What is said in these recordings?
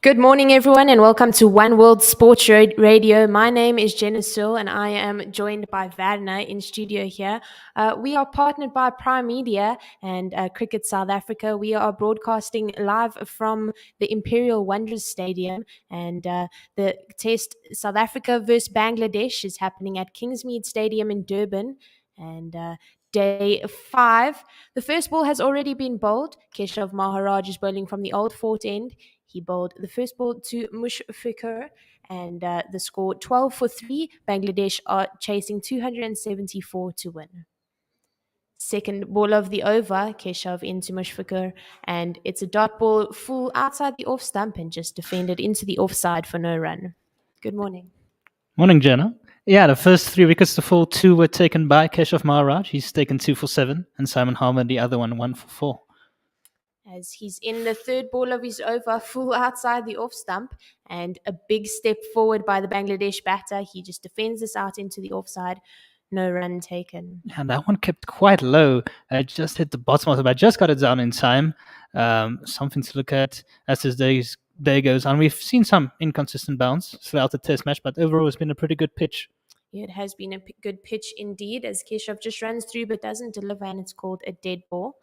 Good morning, everyone, and welcome to One World Sports Radio. My name is Jenna Searle, and I am joined by Varna in studio here. We are partnered by Prime Media and Cricket South Africa. We are broadcasting live from the Imperial Wanderers Stadium, and the test South Africa versus Bangladesh is happening at Kingsmead Stadium in Durban. And Day 5. The first ball has already been bowled. Keshav Maharaj is bowling from the Old Fort end. He bowled the first ball to Mushfiqur, and the score 12 for 3. Bangladesh are chasing 274 to win. Second ball of the over, Keshav into Mushfiqur, and it's a dot ball full outside the off stump and just defended into the offside for no run. Good morning. Morning, Jenna. Yeah, the first 3 wickets to fall, 2 were taken by Keshav Maharaj. He's taken 2 for 7, and Simon Harmer, the other one, 1 for 4. As he's in the third ball of his over, full outside the off stump, and a big step forward by the Bangladesh batter. He just defends this out into the offside. No run taken. And that one kept quite low. It just hit the bottom of the bat. Just got it down in time. Something to look at as this day goes on. We've seen some inconsistent bounce throughout the test match, but overall it's been a pretty good pitch. Yeah, it has been a good pitch indeed, as Keshav just runs through but doesn't deliver, and it's called a dead ball.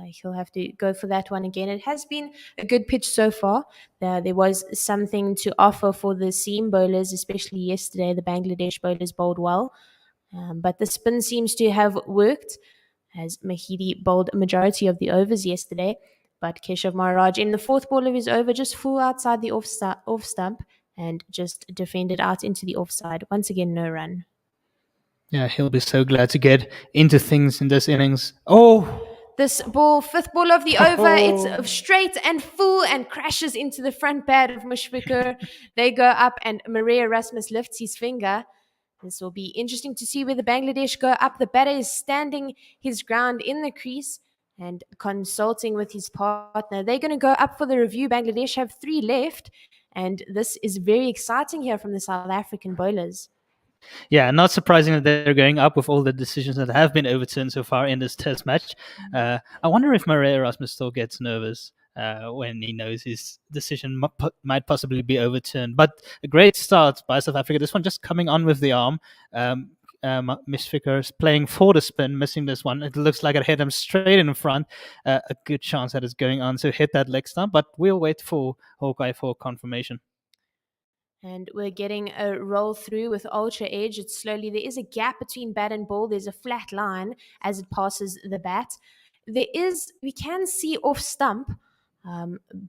He'll have to go for that one again. It has been a good pitch so far. There was something to offer for the seam bowlers, especially yesterday. The Bangladesh bowlers bowled well. But the spin seems to have worked, as Mahidi bowled a majority of the overs yesterday. But Keshav Maharaj in the fourth ball of his over just flew outside the off stump and just defended out into the offside. Once again, no run. Yeah, he'll be so glad to get into things in this innings. This ball, fifth ball of the over, it's straight and full and crashes into the front pad of Mushfiqur. They go up and Maria Rasmus lifts his finger. This will be interesting to see where the Bangladesh go up. The batter is standing his ground in the crease and consulting with his partner. They're going to go up for the review. Bangladesh have 3 left, and this is very exciting here from the South African bowlers. Yeah, not surprising that they're going up with all the decisions that have been overturned so far in this test match. I wonder if Maria Rasmus still gets nervous when he knows his decision might possibly be overturned. But a great start by South Africa. This one just coming on with the arm. Mushfiqur is playing for the spin, missing this one. It looks like it hit him straight in front. A good chance that it's going on to hit that leg stump, but we'll wait for Hawkeye for confirmation. And we're getting a roll through with ultra edge. It's slowly. There is a gap between bat and ball. There's a flat line as it passes the bat. We can see off stump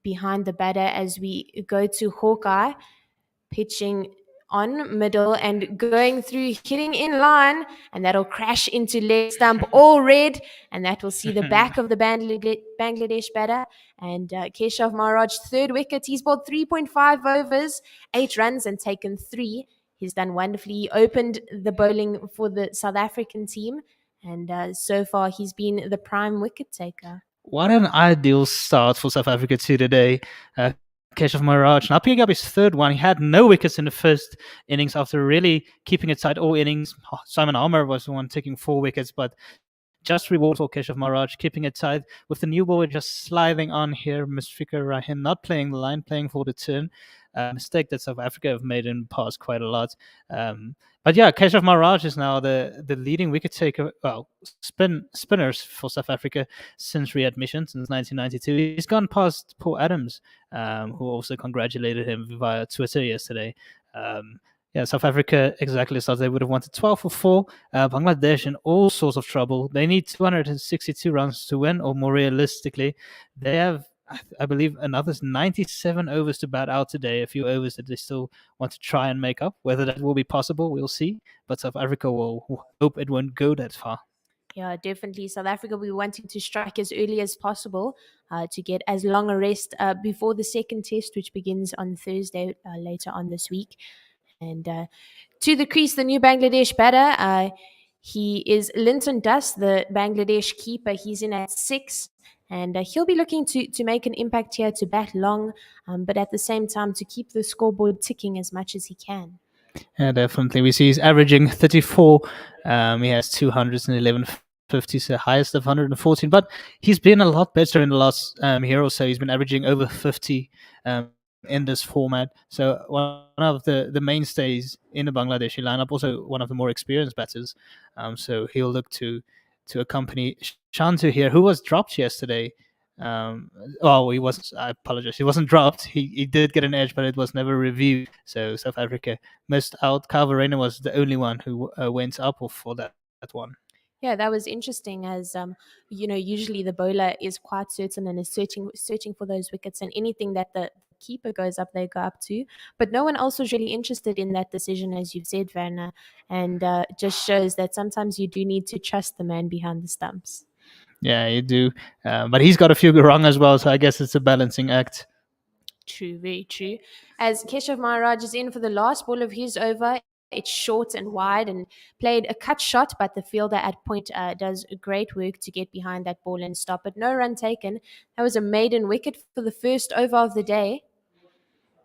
behind the batter as we go to Hawkeye, pitching on middle and going through, hitting in line, and that'll crash into leg stump, all red, and that will see the back of the Bangladesh batter. And Keshav Maharaj, third wicket. He's bowled 3.5 overs, 8 runs, and taken 3. He's done wonderfully. He opened the bowling for the South African team, and so far he's been the prime wicket taker. What an ideal start for South Africa today. Keshav Maharaj now picking up his third one. He had no wickets in the first innings after really keeping it tight all innings. Simon Harmer was the one taking 4 wickets, but just reward for Keshav Maharaj, keeping it tight with the new ball just sliding on here. Mushfiqur Rahim not playing the line, playing for the turn. Mistake that South Africa have made in the past quite a lot. But yeah, Keshav Maharaj is now the leading wicket taker, spinners for South Africa since readmission, since 1992. He's gone past Paul Adams, who also congratulated him via Twitter yesterday. South Africa exactly as they would have wanted 12 for 4. Bangladesh in all sorts of trouble. They need 262 runs to win, or more realistically, they have, I believe, another 97 overs to bat out today. A few overs that they still want to try and make up. Whether that will be possible, we'll see. But South Africa will hope it won't go that far. Yeah, definitely. South Africa will be wanting to strike as early as possible to get as long a rest before the second test, which begins on Thursday later on this week. And to the crease, the new Bangladesh batter. He is Linton Duss, the Bangladesh keeper. He's in at 6. And he'll be looking to make an impact here, to bat long, but at the same time to keep the scoreboard ticking as much as he can. Yeah, definitely. We see he's averaging 34. He has 211 50s, the highest of 114. But he's been a lot better in the last year or so. He's been averaging over 50 in this format. So one of the mainstays in the Bangladeshi lineup, also one of the more experienced batters. So he'll look to accompany Shantu here, who was dropped yesterday. Um, oh, he was. I apologize. He wasn't dropped. He did get an edge, but it was never reviewed. So South Africa missed out. Calvarena was the only one who went up for that one. Yeah, that was interesting. As usually the bowler is quite certain and is searching for those wickets, and anything that the keeper goes up, they go up to. But no one else was really interested in that decision, as you've said, Werner, and just shows that sometimes you do need to trust the man behind the stumps. Yeah, you do. But he's got a few wrong as well, so I guess it's a balancing act. True, very true. As Keshav Maharaj is in for the last ball of his over, it's short and wide and played a cut shot, but the fielder at point does great work to get behind that ball and stop it. No run taken. That was a maiden wicket for the first over of the day.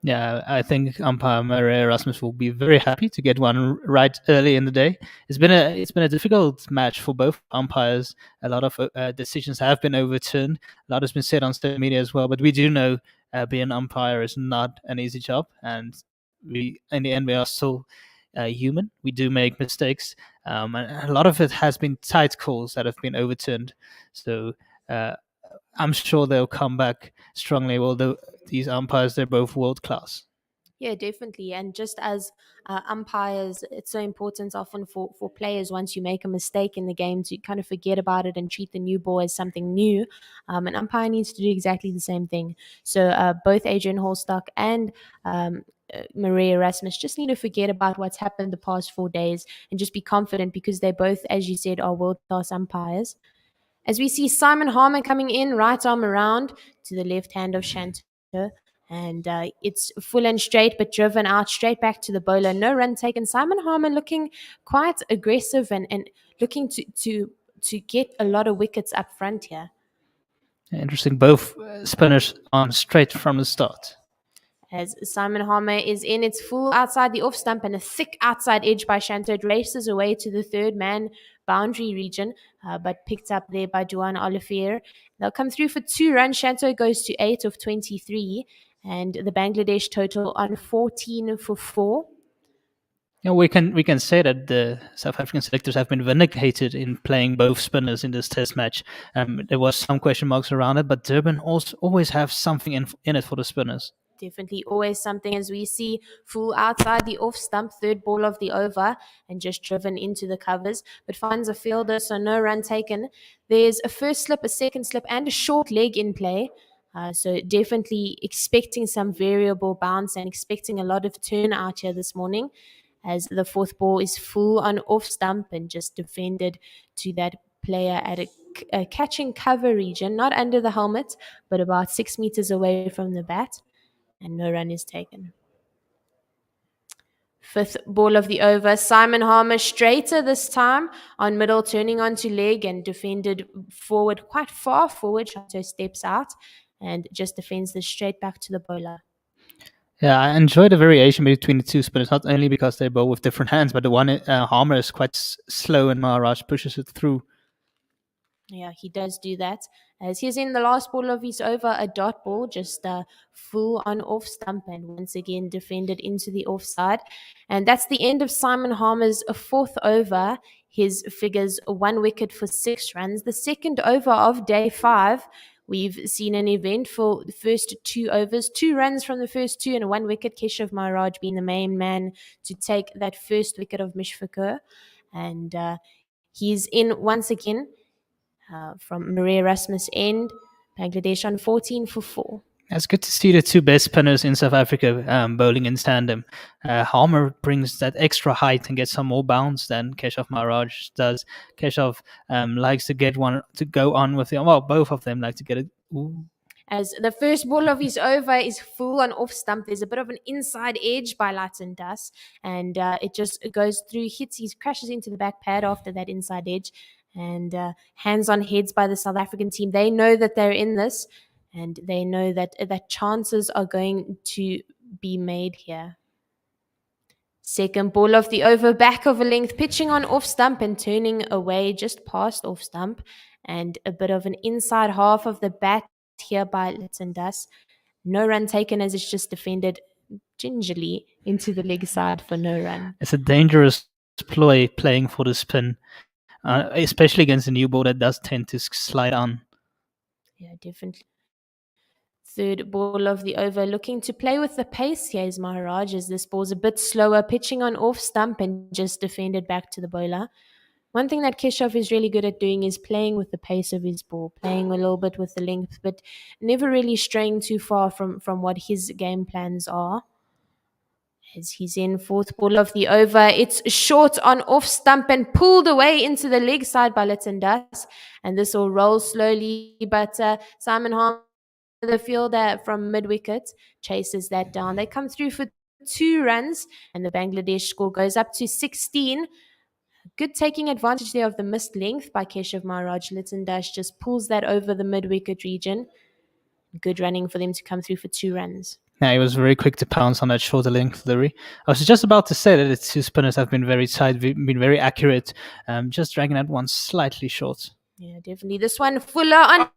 Yeah, I think umpire Maria Erasmus will be very happy to get one right early in the day. It's been a difficult match for both umpires. A lot of decisions have been overturned. A lot has been said on state media as well. But we do know being an umpire is not an easy job, and we in the end we are still human. We do make mistakes, and a lot of it has been tight calls that have been overturned. So. I'm sure they'll come back strongly. Although these umpires, they're both world class. Yeah, definitely. And just as umpires, it's so important often for players once you make a mistake in the game to kind of forget about it and treat the new ball as something new. An umpire needs to do exactly the same thing. So both Adrian Holstock and Maria Erasmus just need to forget about what's happened the past 4 days and just be confident because they both, as you said, are world class umpires. As we see Simon Harmer coming in, right arm around to the left hand of Shanto. And it's full and straight, but driven out straight back to the bowler. No run taken. Simon Harmer looking quite aggressive and looking to get a lot of wickets up front here. Interesting. Both spinners on straight from the start. As Simon Harmer is in, it's full outside the off stump and a thick outside edge by Shanto. It races away to the third man boundary region, but picked up there by Duan Olivier. They'll come through for 2 runs. Shanto goes to 8 of 23, and the Bangladesh total on 14 for 4. Yeah, we can say that the South African selectors have been vindicated in playing both spinners in this Test match. There was some question marks around it, but Durban also always have something in it for the spinners. Definitely always something, as we see full outside the off stump, third ball of the over, and just driven into the covers, but finds a fielder, so no run taken. There's a first slip, a second slip, and a short leg in play. So definitely expecting some variable bounce and expecting a lot of turn out here this morning, as the fourth ball is full on off stump and just defended to that player at a catching cover region, not under the helmet, but about 6 meters away from the bat, and no run is taken. Fifth ball of the over, Simon Harmer straighter this time on middle, turning onto leg and defended forward, quite far forward. Shanto steps out and just defends this straight back to the bowler. Yeah, I enjoy the variation between the two spinners, not only because they bowl with different hands, but the one Harmer is quite slow and Maharaj pushes it through. Yeah, he does do that. As he's in the last ball of his over, a dot ball, just full on off stump and once again defended into the offside. And that's the end of Simon Harmer's fourth over. His figures 1 wicket for 6 runs. The second over of day 5. We've seen an eventful first 2 overs, 2 runs from the first 2 and 1 wicket. Keshav Maharaj being the main man to take that first wicket of Mishfikur. And he's in once again. From Maria Erasmus end, Bangladesh on 14 for 4. It's good to see the two best spinners in South Africa bowling in tandem. Harmer brings that extra height and gets some more bounce than Keshav Maharaj does. Keshav likes to get one to go on with it. Well, both of them like to get it. Ooh. As the first ball of his over is full on off stump, there's a bit of an inside edge by Latin Das, and it just goes through, he crashes into the back pad after that inside edge, and hands on heads by the South African team. They know that they're in this, and they know that chances are going to be made here. Second ball of the over, back of a length, pitching on off stump and turning away just past off stump, and a bit of an inside half of the bat here by Litzendas. No run taken as it's just defended gingerly into the leg side for no run. It's a dangerous ploy playing for the spin, especially against a new ball that does tend to slide on. Yeah, definitely. Third ball of the over, looking to play with the pace here is Maharaj, as this ball's a bit slower, pitching on off stump and just defended back to the bowler. One thing that Keshav is really good at doing is playing with the pace of his ball, playing a little bit with the length, but never really straying too far from what his game plans are. As he's in fourth ball of the over, it's short on off stump and pulled away into the leg side by Tailenders, and this will roll slowly, but Simon Harmer, the fielder from mid wicket, chases that down. They come through for 2 runs, and the Bangladesh score goes up to 16. Good taking advantage there of the missed length by Keshav Maharaj. Tailenders just pulls that over the mid wicket region. Good running for them to come through for 2 runs. Yeah, he was very quick to pounce on that shorter length delivery. I was just about to say that the two spinners have been very tight, been very accurate, just dragging that one slightly short. Yeah, definitely. This one, Fuller on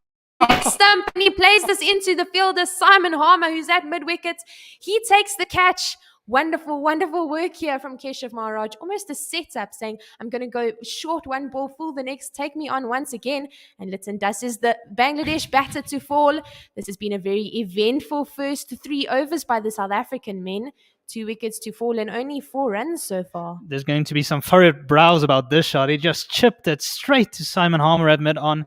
stump, and he plays this into the fielder, Simon Harmer, who's at mid wicket. He takes the catch. Wonderful, wonderful work here from Keshav Maharaj. Almost a setup saying, I'm going to go short one ball, full the next, take me on once again. And Tailenders is the Bangladesh batter to fall. This has been a very eventful first 3 overs by the South African men. 2 wickets to fall and only 4 runs so far. There's going to be some furrowed brows about this shot. He just chipped it straight to Simon Harmer at mid-on.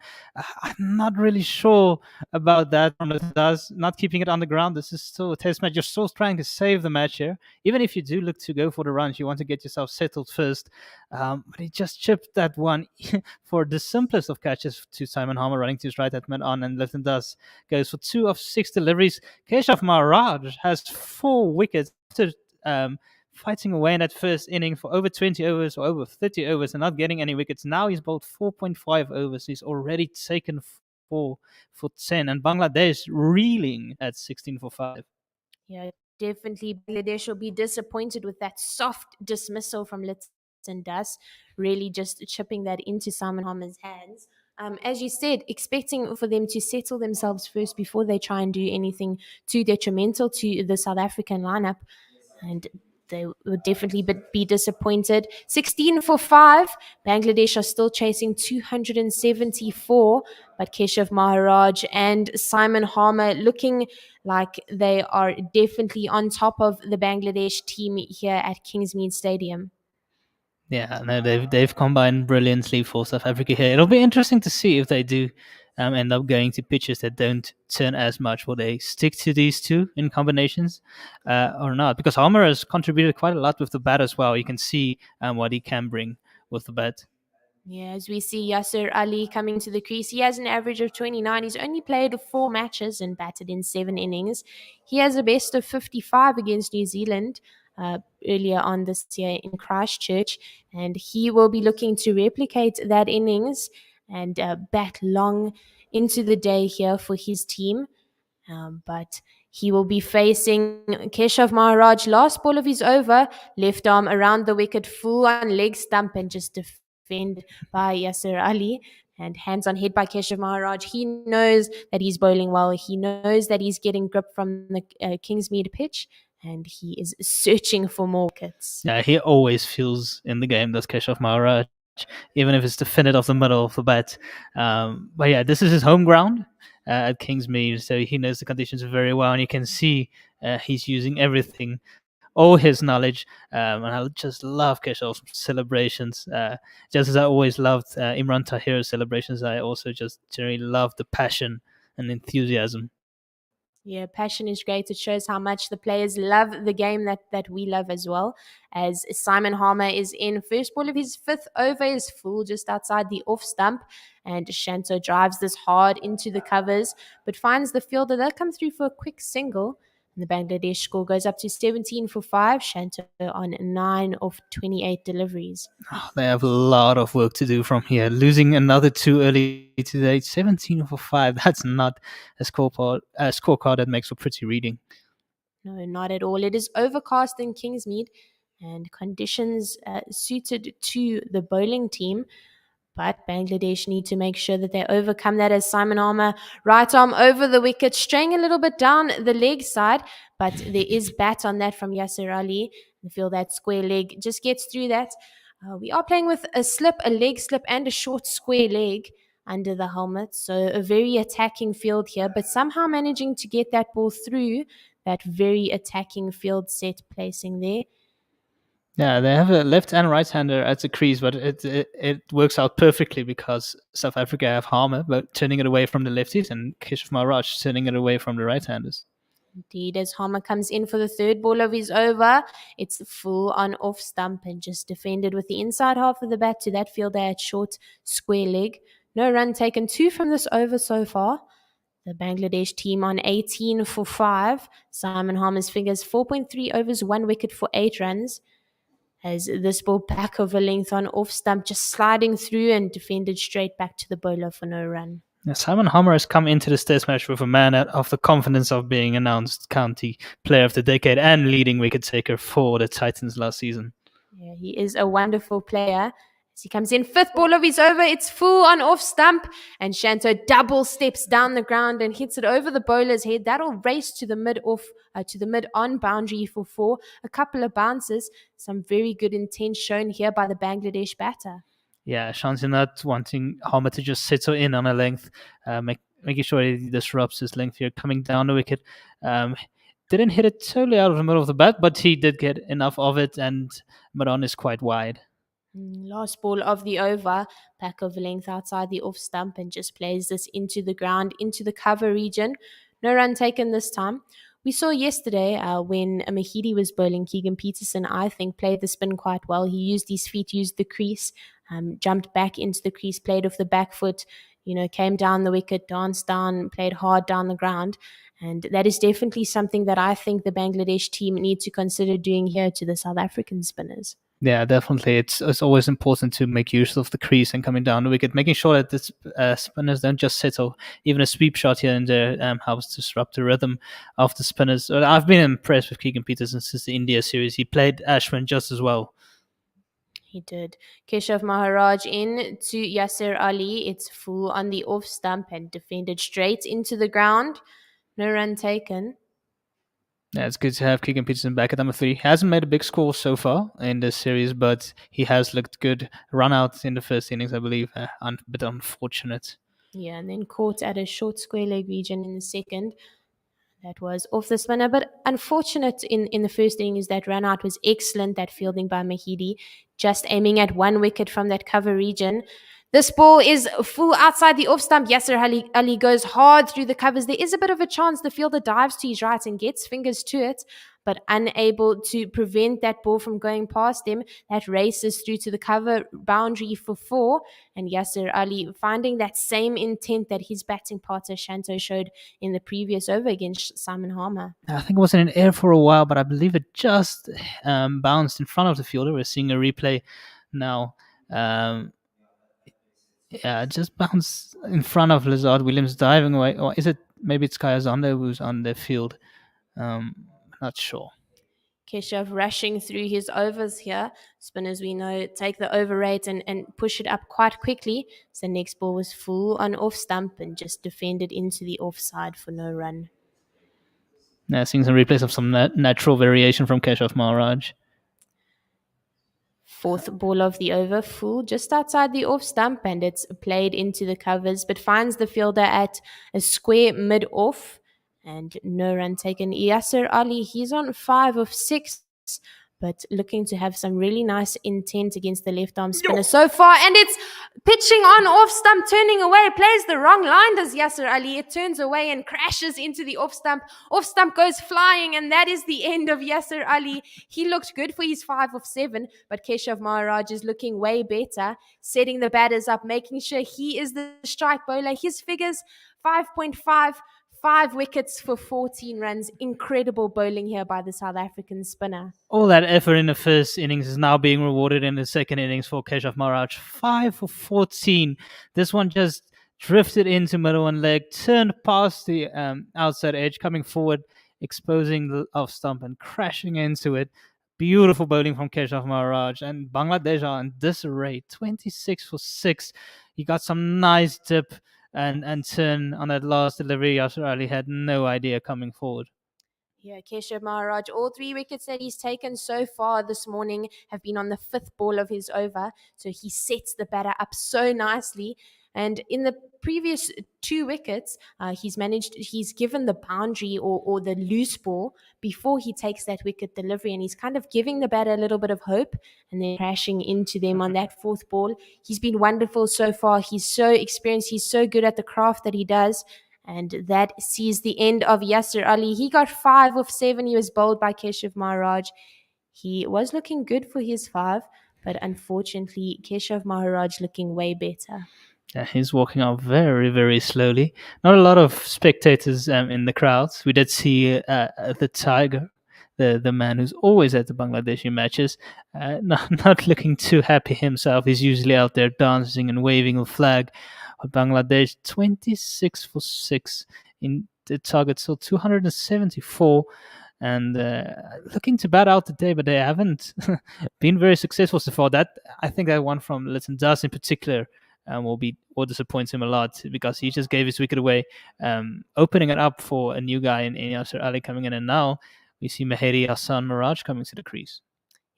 I'm not really sure about that from Tailenders, not keeping it on the ground. This is still a test match. You're still trying to save the match here. Even if you do look to go for the runs, you want to get yourself settled first. But he just chipped that one for the simplest of catches to Simon Harmer, running to his right at mid-on, and Tailenders goes for 2 of 6 deliveries. Keshav Maharaj has 4 wickets after fighting away in that first inning for over 20 overs or over 30 overs and not getting any wickets. Now he's bowled 4.5 overs. He's already taken 4 for 10, and Bangladesh reeling at 16 for 5. Yeah, definitely. Bangladesh will be disappointed with that soft dismissal from Tailenders, really just chipping that into Simon Harmer's hands. As you said, expecting for them to settle themselves first before they try and do anything too detrimental to the South African lineup. And they would definitely be disappointed. 16 for 5. Bangladesh are still chasing 274, but Keshav Maharaj and Simon Harmer looking like they are definitely on top of the Bangladesh team here at Kingsmead Stadium. Yeah, no, they've combined brilliantly for South Africa here. It'll be interesting to see if they do end up going to pitches that don't turn as much. Will they stick to these two in combinations or not? Because Harmer has contributed quite a lot with the bat as well. You can see what he can bring with the bat. Yeah, as we see Yasser Ali coming to the crease, he has an average of 29. He's only played 4 matches and batted in 7 innings. He has a best of 55 against New Zealand earlier on this year in Christchurch, and he will be looking to replicate that innings and bat long into the day here for his team. But he will be facing Keshav Maharaj. Last ball of his over, left arm around the wicket, full on leg stump, and just defended by Yasser Ali. And hands on head by Keshav Maharaj. He knows that he's bowling well. He knows that he's getting grip from the Kingsmead pitch, and he is searching for more wickets. Yeah, he always feels in the game, does Keshav Maharaj, even if it's defended off the middle of the bat. But yeah, this is his home ground at Kingsmead, so he knows the conditions very well, and you can see he's using everything, all his knowledge, and I just love Keshav's celebrations. Just as I always loved Imran Tahir's celebrations, I also just generally love the passion and enthusiasm. Yeah, passion is great. It shows how much the players love the game that we love as well. As Simon Harmer is in first ball of his 5th over, is full just outside the off stump, and Shanto drives this hard into the covers, but finds the fielder. They'll come through for a quick single, and the Bangladesh score goes up to 17 for 5. Shanto on 9 of 28 deliveries. Oh, they have a lot of work to do from here. Losing another 2 early today, 17 for 5. That's not a scorecard that makes for pretty reading. No, not at all. It is overcast in Kingsmead, and conditions suited to the bowling team. But Bangladesh need to make sure that they overcome that as Simon Harmer, right arm over the wicket, straying a little bit down the leg side. But there is bat on that from Yasser Ali. I feel that square leg just gets through that. We are playing with a slip, a leg slip, and a short square leg under the helmet. So a very attacking field here, but somehow managing to get that ball through that very attacking field set placing there. Yeah, they have a left and right-hander at the crease, but it works out perfectly because South Africa have Harmer, but turning it away from the lefties, and Keshav Maharaj turning it away from the right-handers. Indeed, as Harmer comes in for the third ball of his over, it's full on off stump and just defended with the inside half of the bat to that fielder at short square leg. No run taken, 2 from this over so far. The Bangladesh team on 18 for 5. Simon Harmer's figures 4.3 overs, 1 wicket for 8 runs. As this ball back over length on off stump, just sliding through and defended straight back to the bowler for no run. Yeah, Simon Harmer has come into this test match with a man of the confidence of being announced county player of the decade and leading wicket taker for the Titans last season. Yeah, he is a wonderful player. As he comes in, 5th ball of his over, it's full on off stump, and Shanto double steps down the ground and hits it over the bowler's head. That'll race to the mid on boundary for 4. A couple of bounces, some very good intent shown here by the Bangladesh batter. Yeah, Shanti not wanting Harmer to just settle in on a length, making sure he disrupts his length here, coming down the wicket. Didn't hit it totally out of the middle of the bat, but he did get enough of it, and Maran is quite wide. Last ball of the over, back over length outside the off stump, and just plays this into the ground, into the cover region. No run taken this time. We saw yesterday when Mahidi was bowling, Keegan Peterson, I think, played the spin quite well. He used his feet, used the crease, jumped back into the crease, played off the back foot, came down the wicket, danced down, played hard down the ground. And that is definitely something that I think the Bangladesh team need to consider doing here to the South African spinners. Yeah, definitely. It's always important to make use of the crease and coming down the wicket, making sure that the spinners don't just settle. Even a sweep shot here and there helps disrupt the rhythm of the spinners. I've been impressed with Keegan Peterson since the India series. He played Ashwin just as well. He did. Keshav Maharaj in to Yasser Ali. It's full on the off stump and defended straight into the ground. No run taken. Yeah, it's good to have Keegan Peterson back at number 3. He hasn't made a big score so far in this series, but he has looked good. Run out in the first innings, I believe, a bit unfortunate. Yeah, and then caught at a short square leg region in the second. That was off the spinner, but unfortunate in the first innings. That run out was excellent, that fielding by Mahidi, just aiming at 1 wicket from that cover region. This ball is full outside the off stump. Yasser Ali goes hard through the covers. There is a bit of a chance the fielder dives to his right and gets fingers to it, but unable to prevent that ball from going past him. That races through to the cover boundary for 4, and Yasser Ali finding that same intent that his batting partner Shanto showed in the previous over against Simon Harmer. I think it was in the air for a while, but I believe it just bounced in front of the fielder. We're seeing a replay now. Yeah, just bounced in front of Lazard Williams diving away. Or is it maybe it's Kaya Zondo who's on the field? Not sure. Keshav rushing through his overs here. Spinners, we know, take the over rate and push it up quite quickly. So next ball was full on off stump and just defended into the offside for no run. Yeah, seeing some replays of some natural variation from Keshav Maharaj. 4th ball of the over, full just outside the off stump, and it's played into the covers, but finds the fielder at a square mid-off, and no run taken. Yasser Ali, he's on 5 of 6, but looking to have some really nice intent against the left-arm spinner so far, and it's pitching on off stump, turning away, plays the wrong line, does Yasser Ali. It turns away and crashes into the off stump. Off stump goes flying, and that is the end of Yasser Ali. He looked good for his 5 of 7, but Keshav Maharaj is looking way better, setting the batters up, making sure he is the strike bowler. His figures, 5.5, 5 wickets for 14 runs. Incredible bowling here by the South African spinner. All that effort in the first innings is now being rewarded in the second innings for Keshav Maharaj. 5 for 14. This one just drifted into middle and leg, turned past the outside edge, coming forward, exposing the off stump and crashing into it. Beautiful bowling from Keshav Maharaj, and Bangladesh are in disarray. 26 for 6. He got some nice dip and turn on that last delivery. Yasir Ali had no idea coming forward. Yeah, Keshav Maharaj, all 3 wickets that he's taken so far this morning have been on the 5th ball of his over. So he sets the batter up so nicely. And in the previous 2 wickets, he's given the boundary or the loose ball before he takes that wicket delivery. And he's kind of giving the batter a little bit of hope and then crashing into them on that 4th ball. He's been wonderful so far. He's so experienced. He's so good at the craft that he does. And that sees the end of Yasir Ali. He got 5 of 7. He was bowled by Keshav Maharaj. He was looking good for his 5, but unfortunately, Keshav Maharaj looking way better. Yeah, he's walking out very, very slowly. Not a lot of spectators in the crowds. We did see the Tiger, the man who's always at the Bangladeshi matches, not looking too happy himself. He's usually out there dancing and waving a flag. But Bangladesh 26 for 6 in the target, so 274. And looking to bat out today, but they haven't been very successful so far. That I think that one from Litton Das in particular will disappoint him a lot because he just gave his wicket away, opening it up for a new guy in Yasir Ali coming in, and now we see Mehedi Hassan Miraj coming to the crease.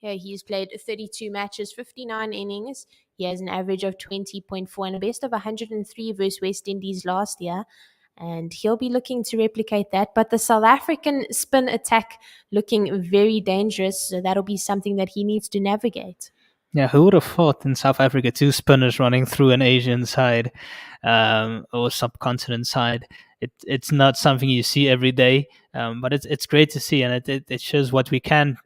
Yeah, he's played 32 matches, 59 innings. He has an average of 20.4 and a best of 103 versus West Indies last year. And he'll be looking to replicate that. But the South African spin attack looking very dangerous. So that'll be something that he needs to navigate. Yeah, who would have thought in South Africa 2 spinners running through an Asian side or subcontinent side? It's not something you see every day, but it's great to see, and it shows what we can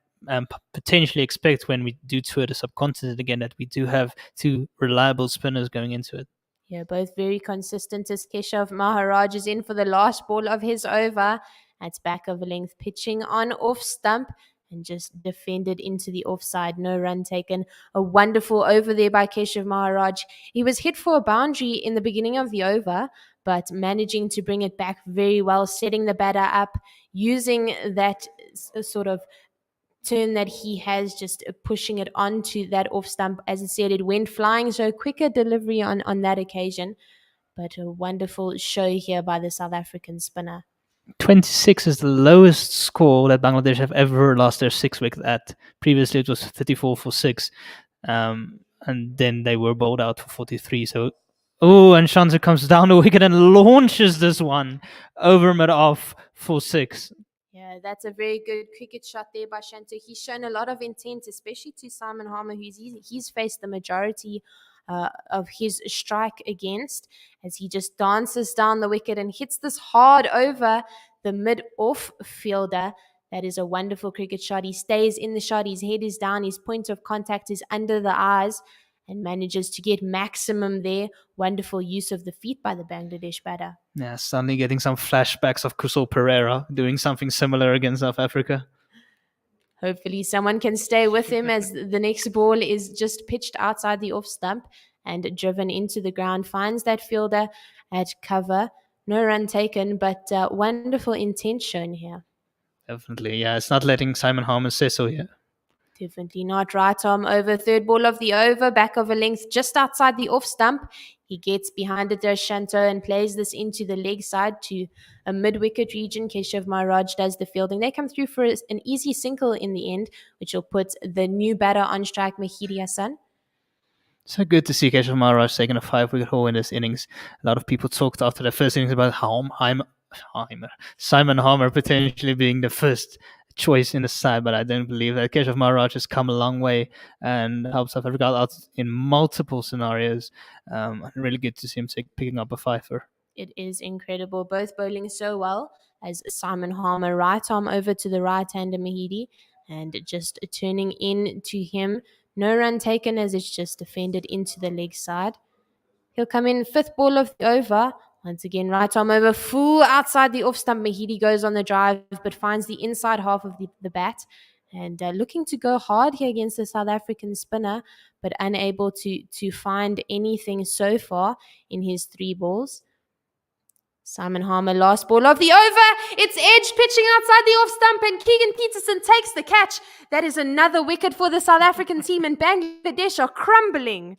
potentially expect when we do tour the subcontinent again, that we do have 2 reliable spinners going into it. Yeah, both very consistent as Keshav Maharaj is in for the last ball of his over. That's back of a length, pitching on off stump and just defended into the offside. No run taken. A wonderful over there by Keshav Maharaj. He was hit for a boundary in the beginning of the over, but managing to bring it back very well, setting the batter up, using that sort of turn that he has, just pushing it onto that off stump. As I said, it went flying, so quicker delivery on that occasion. But a wonderful show here by the South African spinner. 26 is the lowest score that Bangladesh have ever lost their 6 wickets at. Previously, it was 34 for 6. And then they were bowled out for 43. So, and Shanza comes down the wicket and launches this one over mid off for 6. Yeah, that's a very good cricket shot there by Shanto. He's shown a lot of intent, especially to Simon Harmer, he's faced the majority of his strike against, as he just dances down the wicket and hits this hard over the mid-off fielder. That is a wonderful cricket shot. He stays in the shot. His head is down. His point of contact is under the eyes and manages to get maximum there. Wonderful use of the feet by the Bangladesh batter. Yeah, suddenly getting some flashbacks of Kusal Pereira doing something similar against South Africa. Hopefully someone can stay with him as the next ball is just pitched outside the off stump and driven into the ground. Finds that fielder at cover. No run taken, but wonderful intent shown here. Definitely, yeah. It's not letting Simon Harmer say so here. Definitely not. Right arm over, 3rd ball of the over, back of a length, just outside the off stump. He gets behind it there, Shanto, and plays this into the leg side to a mid-wicket region. Keshav Maharaj does the fielding. They come through for an easy single in the end, which will put the new batter on strike, Mehedi Hassan. So good to see Keshav Maharaj taking a 5-wicket haul in this innings. A lot of people talked after the first innings about Simon Harmer potentially being the first choice in the side, but I don't believe that. Keshav Maharaj has come a long way and helped South Africa out in multiple scenarios. Really good to see him picking up a 5-er. It is incredible. Both bowling so well, as Simon Harmer right arm over to the right-hander Mehedi and just turning in to him. No run taken as it's just defended into the leg side. He'll come in 5th ball of the over. Once again, right arm over, full outside the off stump. Mehedi goes on the drive, but finds the inside half of the bat. And looking to go hard here against the South African spinner, but unable to find anything so far in his 3 balls. Simon Harmer, last ball of the over. It's Edge pitching outside the off stump, and Keegan Peterson takes the catch. That is another wicket for the South African team, and Bangladesh are crumbling.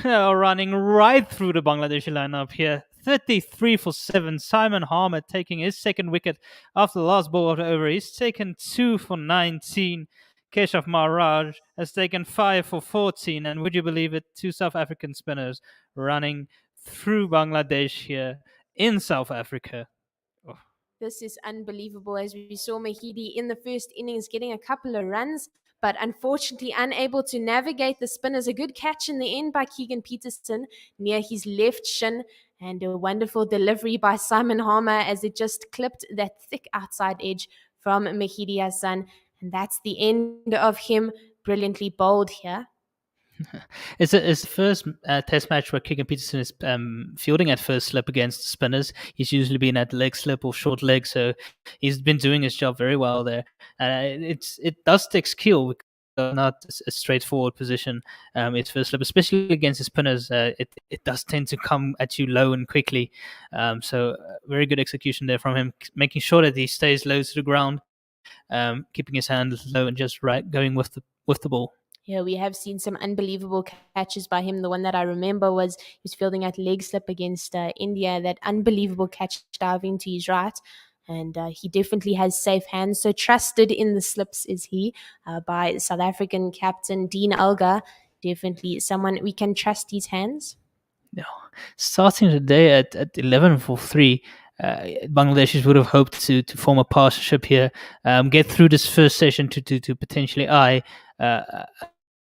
Running right through the Bangladeshi lineup here. 33 for 7. Simon Harmer taking his second wicket after the last ball of the over. He's taken 2 for 19. Keshav Maharaj has taken 5 for 14. And would you believe it? 2 South African spinners running through Bangladesh here in South Africa. Oh. This is unbelievable, as we saw Mahidi in the first innings getting a couple of runs, but unfortunately unable to navigate the spinners. A good catch in the end by Keegan Peterson near his left shin, and a wonderful delivery by Simon Harmer as it just clipped that thick outside edge from Mahidi Hassan. And that's the end of him. Brilliantly bowled here. It's the first test match where Keegan Peterson is fielding at first slip against spinners. He's usually been at leg slip or short leg, so he's been doing his job very well there. It does take skill because it's not a straightforward position. It's first slip, especially against the spinners. It does tend to come at you low and quickly. So very good execution there from him, making sure that he stays low to the ground, keeping his hand low and just going with the ball. Yeah, we have seen some unbelievable catches by him. The one that I remember was he was fielding at leg slip against India. That unbelievable catch diving to his right. And he definitely has safe hands. So trusted in the slips is he by South African captain Dean Elgar. Definitely someone we can trust his hands. No. Starting the day at 11 for 3, Bangladeshis would have hoped to form a partnership here, get through this first session to potentially eye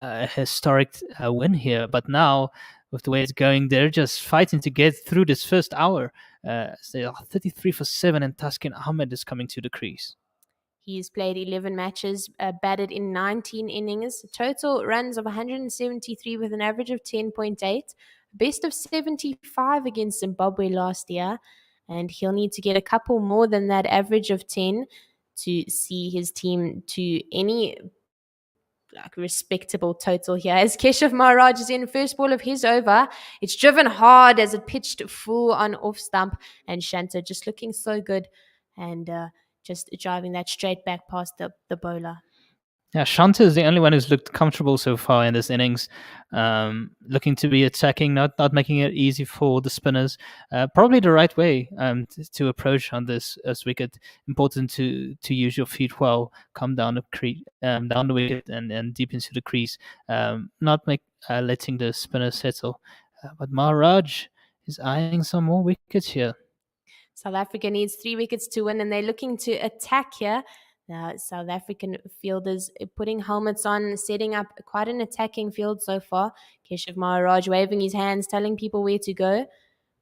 a historic win here. But now, with the way it's going, they're just fighting to get through this first hour. They are 33 for 7, and Taskin Ahmed is coming to the crease. He's played 11 matches, batted in 19 innings, total runs of 173 with an average of 10.8, best of 75 against Zimbabwe last year, and he'll need to get a couple more than that average of 10 to see his team to any respectable total here. As Keshav Maharaj is in first ball of his over, it's driven hard as it pitched full on off stump, and Shanta just looking so good and just driving that straight back past the bowler. Yeah, Shanta is the only one who's looked comfortable so far in this innings, looking to be attacking, not making it easy for the spinners. Probably the right way to approach on this wicket. Important to use your feet well, come down down the wicket and deep into the crease. Not letting the spinner settle. But Maharaj is eyeing some more wickets here. South Africa needs 3 wickets to win, and they're looking to attack here. South African fielders putting helmets on, setting up quite an attacking field so far. Keshav Maharaj waving his hands, telling people where to go.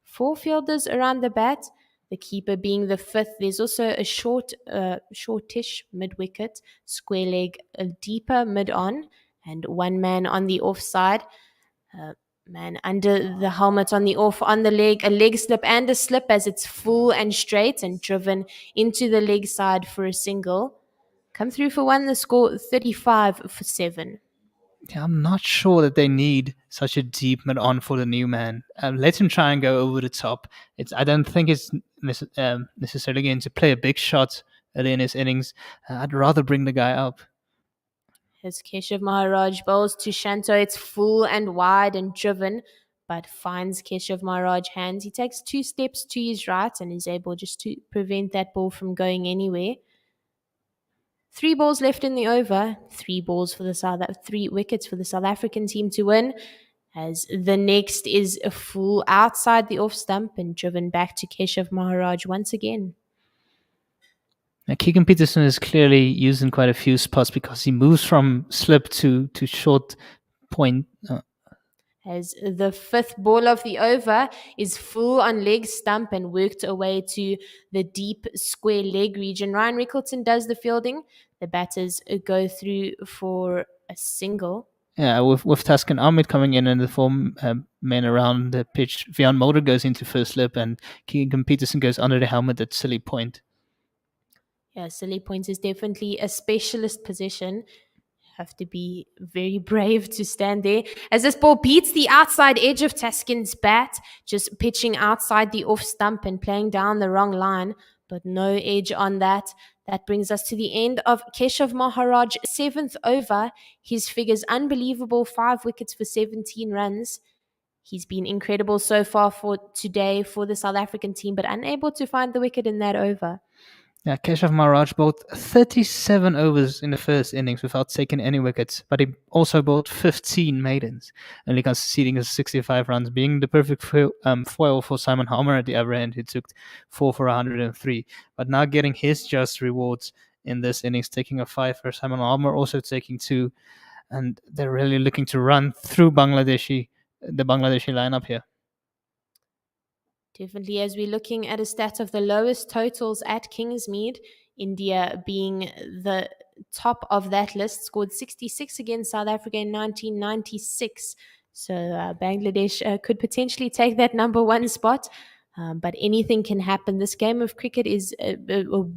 4 fielders around the bat, the keeper being the 5th. There's also a shortish mid-wicket, square leg, a deeper mid-on, and 1 man on the offside. Man under the helmet on the off, on the leg, a leg slip and a slip as it's full and straight and driven into the leg side for a single. Come through for 1, the score 35 for 7. Yeah, I'm not sure that they need such a deep mid-on for the new man. Let him try and go over the top. I don't think it's necessarily going to play a big shot early in his innings. I'd rather bring the guy up. As Keshav Maharaj bowls to Shanto, it's full and wide and driven, but finds Keshav Maharaj hands. He takes 2 steps to his right and is able just to prevent that ball from going anywhere. 3 balls left in the over. 3 wickets for the South African team to win. As the next is a full outside the off stump and driven back to Keshav Maharaj once again. Now, Keegan Peterson is clearly using quite a few spots because he moves from slip to short point. As the 5th ball of the over is full on leg stump and worked away to the deep square leg region. Ryan Rickleton does the fielding. The batters go through for a single. Yeah, with Taskin Ahmed coming in and the 4 men around the pitch, Vian Mulder goes into first slip and Keegan Peterson goes under the helmet at silly point. Yeah, silly point is definitely a specialist position. Have to be very brave to stand there. As this ball beats the outside edge of Taskin's bat, just pitching outside the off stump and playing down the wrong line, but no edge on that. That brings us to the end of Keshav Maharaj, 7th over. His figures unbelievable, 5 wickets for 17 runs. He's been incredible so far for today for the South African team, but unable to find the wicket in that over. Yeah, Keshav Maharaj bowled 37 overs in the first innings without taking any wickets, but he also bowled 15 maidens, only conceding 65 runs, being the perfect foil for Simon Harmer at the other end, who took 4 for 103. But now getting his just rewards in this innings, taking a 5 for Simon Harmer, also taking 2, and they're really looking to run through the Bangladeshi lineup here. Definitely, as we're looking at a stat of the lowest totals at Kingsmead, India being the top of that list, scored 66 against South Africa in 1996. So Bangladesh could potentially take that number 1 spot, but anything can happen. This game of cricket is a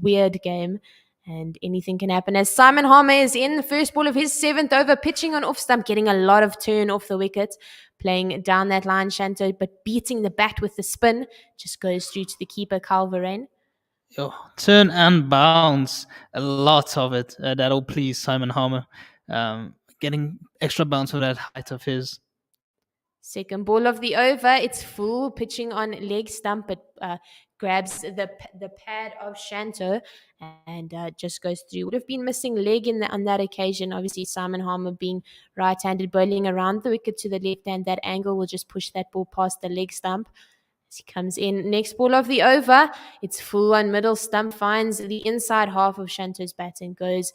weird game, and anything can happen. As Simon Harmer is in the first ball of his 7th over, pitching on off stump, getting a lot of turn off the wicket, playing down that line, Shanto, but beating the bat with the spin, just goes through to the keeper, Calvarain. Turn and bounce, a lot of it. That'll please Simon Harmer. Getting extra bounce for that height of his. Second ball of the over, it's full, pitching on leg stump, but grabs the pad of Shanto and just goes through. Would have been missing leg on that occasion. Obviously, Simon Harmer being right-handed, bowling around the wicket to the left hand. That angle will just push that ball past the leg stump. As he comes in, next ball of the over, it's full on middle stump, finds the inside half of Shanto's bat and goes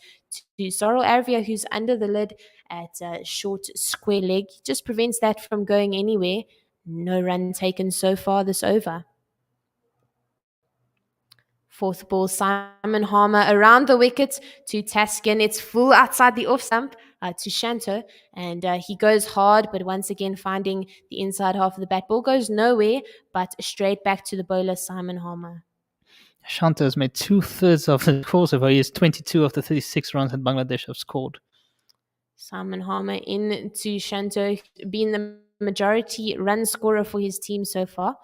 to Sorrel Arvia, who's under the lid at a short square leg. Just prevents that from going anywhere. No run taken so far this over. Fourth ball, Simon Harmer around the wicket to Taskin. It's full outside the off stump to Shanto, and he goes hard, but once again finding the inside half of the bat. Ball goes nowhere, but straight back to the bowler, Simon Harmer. Shanto has made 2/3 of the score so far. He has 22 of the 36 runs that Bangladesh have scored. Simon Harmer into Shanto, being the majority run scorer for his team so far,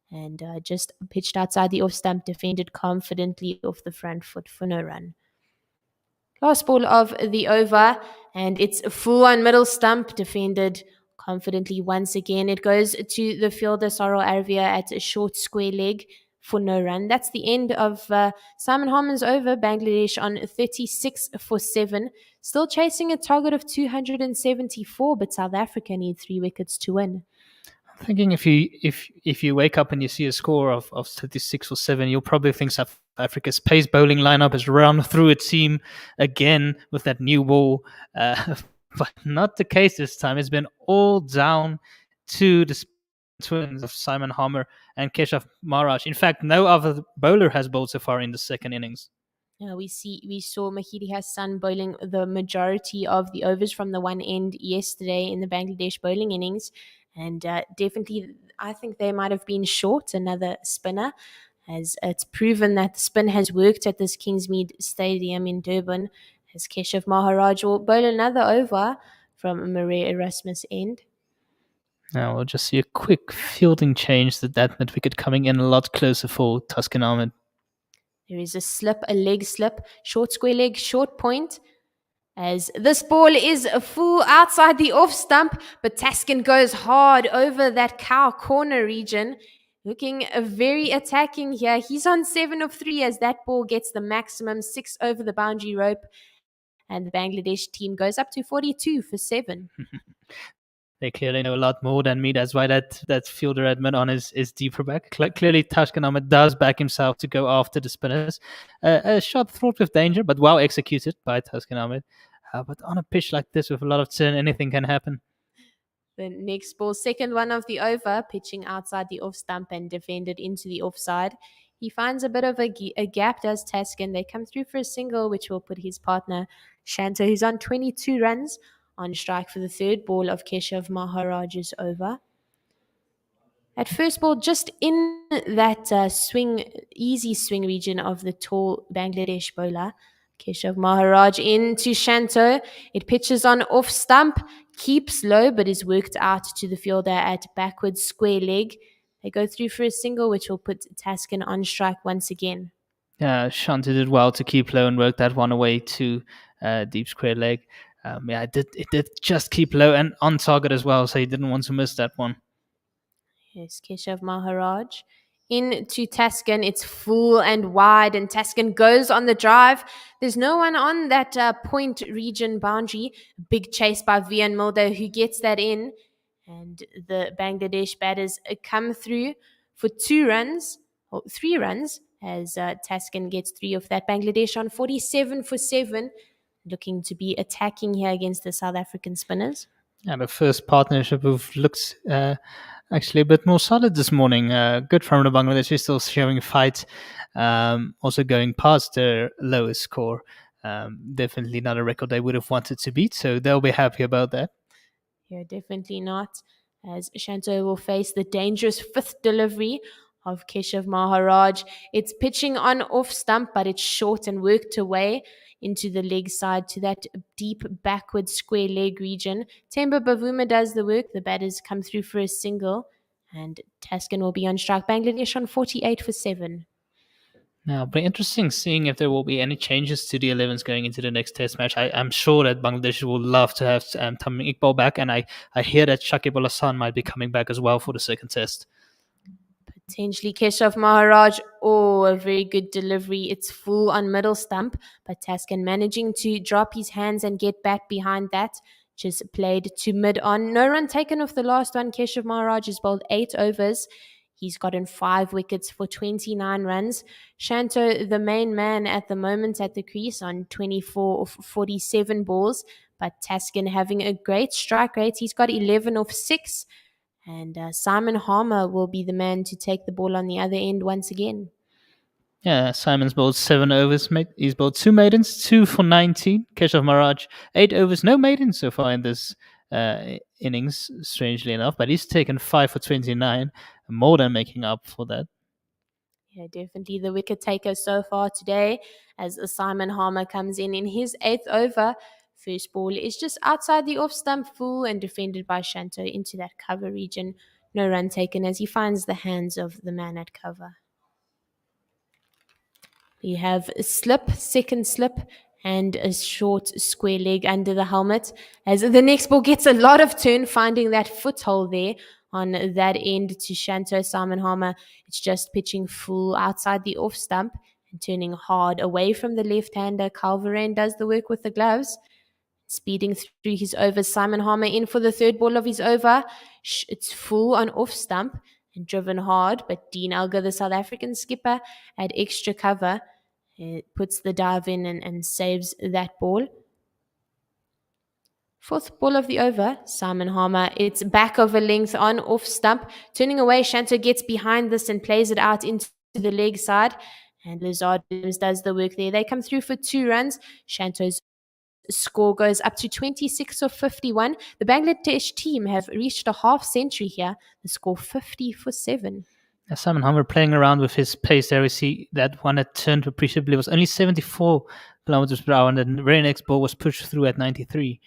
and just pitched outside the off stump, defended confidently off the front foot for no run. Last ball of the over, and it's full on middle stump, defended confidently once again. It goes to the fielder, Sorrel Arvia, at a short square leg for no run. That's the end of Simon Harmer's over. Bangladesh on 36 for 7. Still chasing a target of 274, but South Africa need 3 wickets to win. I'm thinking if you wake up and you see a score of 36 or 7, you'll probably think South Africa's pace bowling lineup has run through a team again with that new ball. But not the case this time. It's been all down to the twins of Simon Harmer and Keshav Maharaj. In fact, no other bowler has bowled so far in the second innings. We saw Mahiri Hassan bowling the majority of the overs from the one end yesterday in the Bangladesh bowling innings, and definitely I think they might have been short another spinner, as it's proven that the spin has worked at this Kingsmead Stadium in Durban, as Keshav Maharaj will bowl another over from Maria Erasmus' end. Now we'll just see a quick fielding change, that mid wicket coming in a lot closer for Taskin Ahmed. There is a leg slip, short square leg, short point, as this ball is full outside the off stump, but Taskin goes hard over that cow corner region, looking very attacking here. He's on 7 of 3 as that ball gets the maximum 6 over the boundary rope, and the Bangladesh team goes up to 42 for 7. They clearly know a lot more than me. That's why that fielder at mid on is deeper back. Clearly, Taskin Ahmed does back himself to go after the spinners. A shot fraught with danger, but well executed by Taskin Ahmed. But on a pitch like this with a lot of turn, anything can happen. The next ball, second one of the over, pitching outside the off stump and defended into the offside. He finds a bit of a gap, does Taskin. They come through for a single, which will put his partner, Shanto, who's on 22 runs, on strike for the third ball of Keshav Maharaj's over. At first ball, just in that easy swing region of the tall Bangladesh bowler, Keshav Maharaj into Shanto. It pitches on off stump, keeps low, but is worked out to the fielder at backwards square leg. They go through for a single, which will put Taskin on strike once again. Yeah, Shanti did well to keep low and work that one away to deep square leg. It did just keep low and on target as well, so he didn't want to miss that one. Yes, Keshav Maharaj. Into Taskin, it's full and wide, and Taskin goes on the drive. There's no one on that point region boundary. Big chase by Vian Mildo, who gets that in. And the Bangladesh batters come through for 2 runs, or 3 runs, as Taskin gets 3 off that. Bangladesh on 47 for 7, looking to be attacking here against the South African spinners. And the first partnership who've looked actually a bit more solid this morning. Good from the Bangladesh is still showing fight, also going past their lowest score. Definitely not a record they would have wanted to beat, so they'll be happy about that. Yeah, definitely not. As Shanto will face the dangerous 5th delivery of Keshav Maharaj. It's pitching on off stump, but it's short and worked away into the leg side to that deep backward square leg region. Temba Bavuma does the work. The batters come through for a single, and Taskin will be on strike. Bangladesh on 48 for 7. Now, but interesting seeing if there will be any changes to the 11s going into the next test match. I'm sure that Bangladesh will love to have Tamim Iqbal back, and I hear that Shakib Al Hassan might be coming back as well for the second test. Potentially Keshav Maharaj. Oh, a very good delivery. It's full on middle stump, but Taskin managing to drop his hands and get back behind that. Just played to mid on. No run taken off the last one. Keshav Maharaj has bowled 8 overs. He's gotten 5 wickets for 29 runs. Shanto, the main man at the moment at the crease, on 24 of 47 balls. But Taskin having a great strike rate. He's got 11 off 6. And Simon Harmer will be the man to take the ball on the other end once again. Yeah, Simon's bowled 7 overs. He's bowled 2 maidens, 2 for 19. Keshav Maharaj, 8 overs, no maidens so far in this innings, strangely enough. But he's taken 5 for 29, more than making up for that. Yeah, definitely the wicket taker so far today, as Simon Harmer comes in his 8th over. First ball is just outside the off stump, full and defended by Shanto into that cover region. No run taken as he finds the hands of the man at cover. You have a slip, second slip, and a short square leg under the helmet. As the next ball gets a lot of turn, finding that foothold there on that end to Shanto Simon Harmer. It's just pitching full outside the off stump and turning hard away from the left-hander. Calverain does the work with the gloves. Speeding through his overs, Simon Harmer in for the 3rd ball of his over. It's full on off stump and driven hard, but Dean Elgar, the South African skipper, had extra cover. It puts the dive in and saves that ball. 4th ball of the over, Simon Harmer. It's back of a length on off stump. Turning away, Shanto gets behind this and plays it out into the leg side. And Lazard does the work there. They come through for 2 runs. Shanto's score goes up to 26 of 51. The Bangladesh team have reached a half century here. The score 50 for 7. Simon Harmer playing around with his pace there. We see that one that turned appreciably was only 74 kilometers per hour, and the very next ball was pushed through at 93.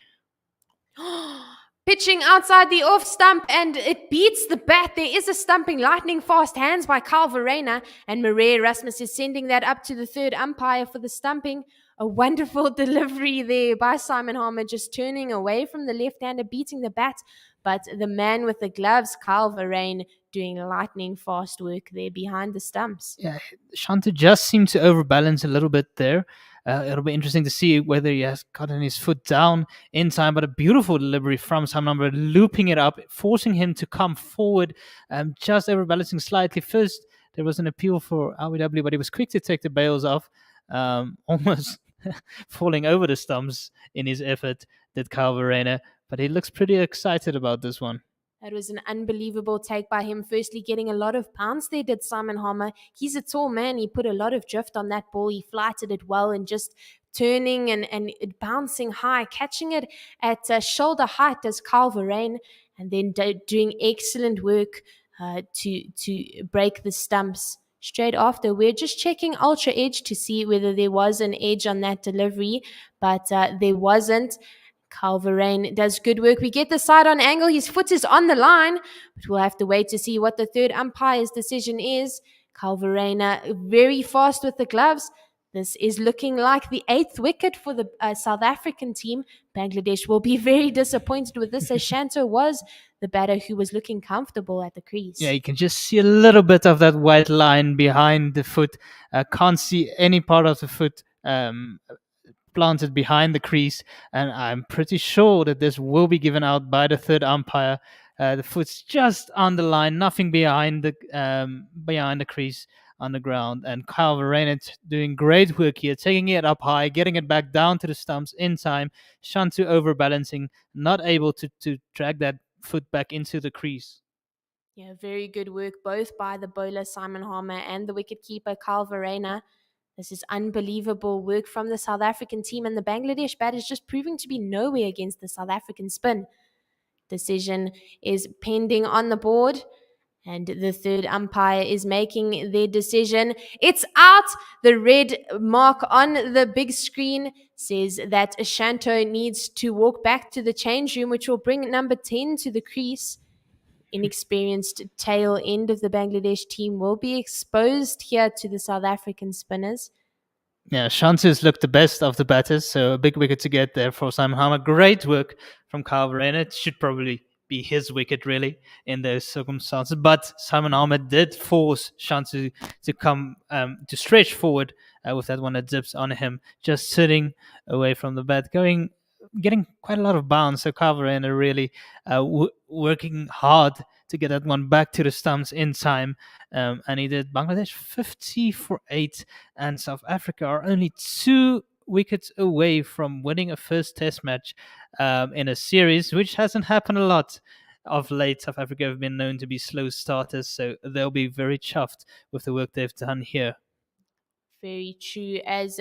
Pitching outside the off stump, and it beats the bat. There is a stumping, lightning fast hands by Calverain, and Marais Rasmus is sending that up to the 3rd umpire for the stumping. A wonderful delivery there by Simon Harmer, just turning away from the left-hander, beating the bat. But the man with the gloves, Calverain, doing lightning fast work there behind the stumps. Yeah, Shanto just seemed to overbalance a little bit there. It'll be interesting to see whether he has gotten his foot down in time, but a beautiful delivery from Simon Harmer, looping it up, forcing him to come forward, just overbalancing slightly. First, there was an appeal for RBW, but he was quick to take the bails off, almost falling over the stumps in his effort, did Calverain, but he looks pretty excited about this one. That was an unbelievable take by him. Firstly, getting a lot of bounce there, did Simon Harmer. He's a tall man. He put a lot of drift on that ball. He flighted it well and just turning and it bouncing high, catching it at shoulder height as Calverain, and then doing excellent work to break the stumps. straight after. We're just checking Ultra Edge to see whether there was an edge on that delivery, but there wasn't. Calverain does good work. We get the side on angle. His foot is on the line, but we'll have to wait to see what the third umpire's decision is. Calverain very fast with the gloves. This is looking like the 8th wicket for the South African team. Bangladesh will be very disappointed with this, as Shanto was the batter who was looking comfortable at the crease. Yeah, you can just see a little bit of that white line behind the foot. Can't see any part of the foot planted behind the crease, and I'm pretty sure that this will be given out by the third umpire. The foot's just on the line, nothing behind the crease on the ground. And Kyle Verreynne doing great work here, taking it up high, getting it back down to the stumps in time. Shantu overbalancing, not able to drag that foot back into the crease. Yeah, very good work both by the bowler Simon Harmer and the wicketkeeper Kyle Verreynne. This is unbelievable work from the South African team, and the Bangladesh bat is just proving to be nowhere against the South African spin. Decision is pending on the board, and the third umpire is making their decision. It's out. The red mark on the big screen says that Shanto needs to walk back to the change room, which will bring number 10 to the crease. Inexperienced tail end of the Bangladesh team will be exposed here to the South African spinners. Yeah, Shantu's looked the best of the batters, so a big wicket to get there for Simon Harmer. Great work from Kyle Verreynne. It should probably be his wicket, really, in those circumstances. But Simon Harmer did force Shantu to come to stretch forward with that one that dips on him, just sitting away from the bat, getting quite a lot of bounce. So Kyle Verreynne really working hard to get that one back to the stumps in time. And he did. Bangladesh 50 for 8, and South Africa are only 2 wickets away from winning a first test match in a series, which hasn't happened a lot of late. South Africa have been known to be slow starters, so they'll be very chuffed with the work they've done here. Very true, as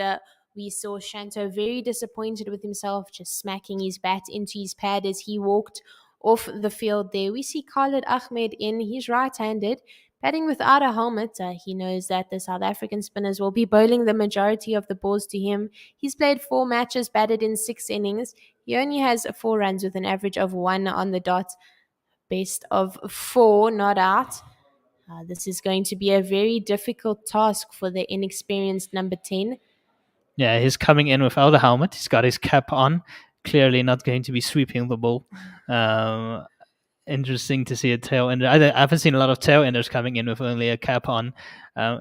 we saw Shanto very disappointed with himself, just smacking his bat into his pad as he walked off the field there. We see Khalid Ahmed in. He's right-handed, batting without a helmet. He knows that the South African spinners will be bowling the majority of the balls to him. He's played 4 matches, batted in 6 innings. He only has 4 runs with an average of 1 on the dot. Best of 4 not out. This is going to be a very difficult task for the inexperienced number 10. Yeah, he's coming in without a helmet. He's got his cap on. Clearly not going to be sweeping the ball. Interesting to see a tail ender. I haven't seen a lot of tail enders coming in with only a cap on.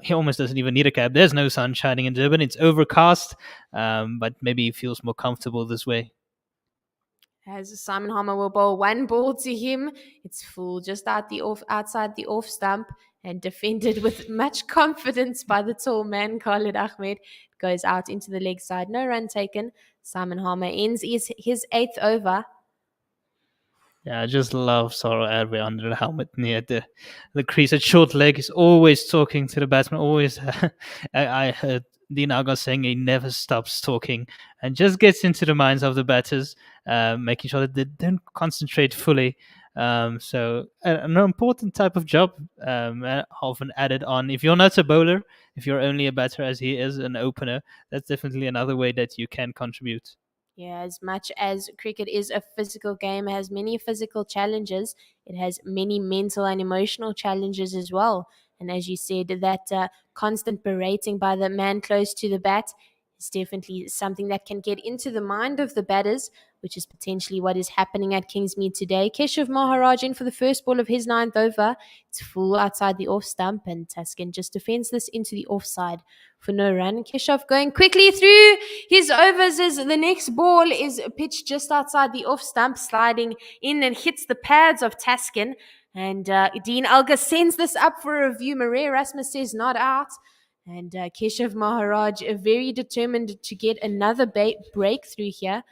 He almost doesn't even need a cap. There's no sun shining in Durban. It's overcast, but maybe he feels more comfortable this way. As Simon Harmer will bowl 1 ball to him. It's full just outside the off stump and defended with much confidence by the tall man, Khalid Ahmed. It goes out into the leg side. No run taken. Simon Harmer ends his 8th over. Yeah, I just love Soro Adwe under the helmet near the crease. At short leg, he's always talking to the batsman. Always, I heard Dean Algar saying he never stops talking and just gets into the minds of the batters, making sure that they don't concentrate fully. So an important type of job, often added on. If you're not a bowler, if you're only a batter, as he is an opener, that's definitely another way that you can contribute. Yeah, as much as cricket is a physical game, it has many physical challenges. It has many mental and emotional challenges as well. And as you said, that constant berating by the man close to the bat is definitely something that can get into the mind of the batters, which is potentially what is happening at Kingsmead today. Keshav Maharaj in for the first ball of his 9th over. It's full outside the off stump, and Tuscan just defends this into the offside for no run. Keshav going quickly through his overs as the next ball is pitched just outside the off stump, sliding in and hits the pads of Tuscan. And Dean Algar sends this up for a review. Marais Rasmus says not out. And Keshav Maharaj very determined to get another breakthrough here.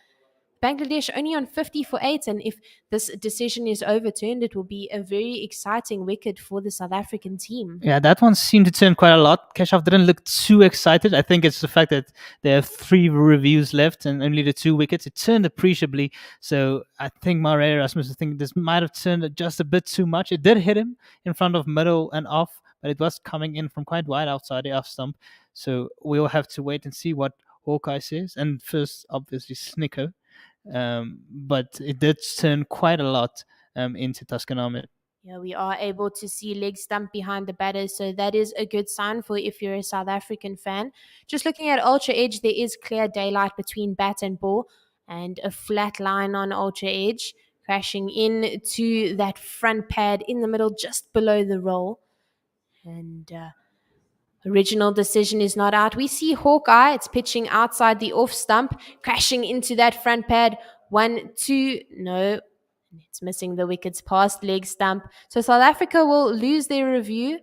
Bangladesh only on 50 for 8. And if this decision is overturned, it will be a very exciting wicket for the South African team. Yeah, that one seemed to turn quite a lot. Keshav didn't look too excited. I think it's the fact that there are 3 reviews left and only the 2 wickets. It turned appreciably. So I think Marais Erasmus, I think this might have turned just a bit too much. It did hit him in front of middle and off, but it was coming in from quite wide outside the off stump. So we'll have to wait and see what Hawkeye says. And first, obviously, Snicko. But it did turn quite a lot into Tuscan Ahmed. Yeah, we are able to see leg stump behind the batter, so that is a good sign for if you're a South African fan. Just looking at Ultra Edge, there is clear daylight between bat and ball, and a flat line on Ultra Edge, crashing into that front pad in the middle, just below the roll. And original decision is not out. We see Hawkeye, it's pitching outside the off stump, crashing into that front pad. 1, 2, no, it's missing the wickets past leg stump. So South Africa will lose their review,